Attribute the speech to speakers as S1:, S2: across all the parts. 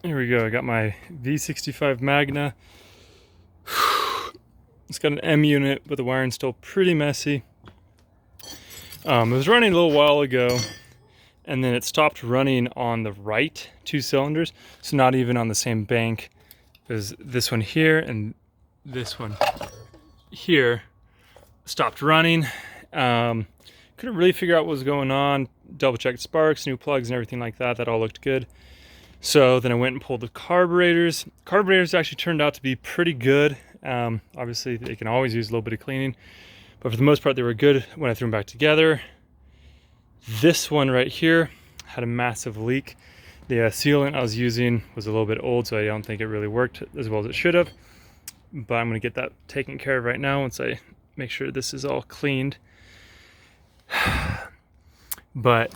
S1: Here we go. I got my V65 Magna. It's got an M unit, but the wiring's still pretty messy. It was running a little while ago, and then it stopped running on the right 2 cylinders, so not even on the same bank. There's this one here and this one here stopped running. Couldn't really figure out what was going on. Double checked sparks, new plugs and everything like that. That all looked good. So then I went and pulled the carburetors. Carburetors actually turned out to be pretty good. Obviously they can always use a little bit of cleaning, but for the most part they were good when I threw them back together. This one right here had a massive leak. The sealant I was using was a little bit old, so I don't think it really worked as well as it should have. But I'm gonna get that taken care of right now once I make sure this is all cleaned. But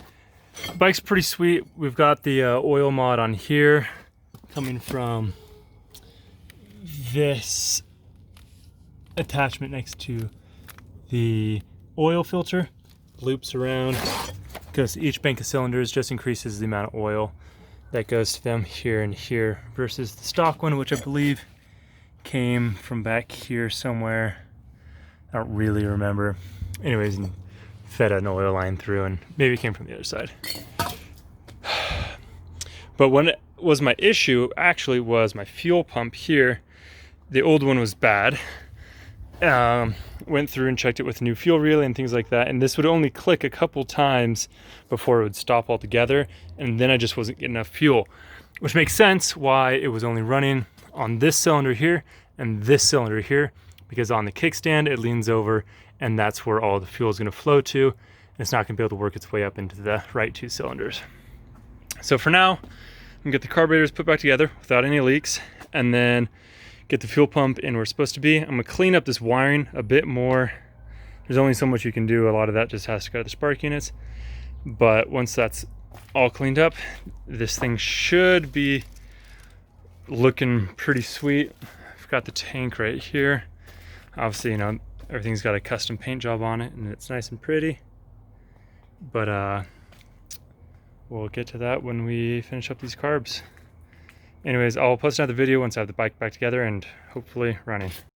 S1: the bike's pretty sweet. We've got the oil mod on here coming from this attachment next to the oil filter. Loops around, goes to each bank of cylinders, just increases the amount of oil that goes to them here and here versus the stock one, which I believe came from back here somewhere. I don't really remember. Anyways, and fed an oil line through, and maybe it came from the other side. But what was my issue actually was my fuel pump here. The old one was bad. Went through and checked it with a new fuel relay and things like that, and this would only click a couple times before it would stop altogether, and then I just wasn't getting enough fuel, which makes sense why it was only running on this cylinder here and this cylinder here, because on the kickstand it leans over and that's where all the fuel is going to flow to, and it's not going to be able to work its way up into the right 2 cylinders. So for now, I'm gonna get the carburetors put back together without any leaks, and then get the fuel pump in where it's supposed to be. I'm gonna clean up this wiring a bit more. There's only so much you can do. A lot of that just has to go to the spark units. But once that's all cleaned up, this thing should be looking pretty sweet. I've got the tank right here. Obviously, you know, everything's got a custom paint job on it and it's nice and pretty. But we'll get to that when we finish up these carbs. Anyways, I'll post another video once I have the bike back together and hopefully running.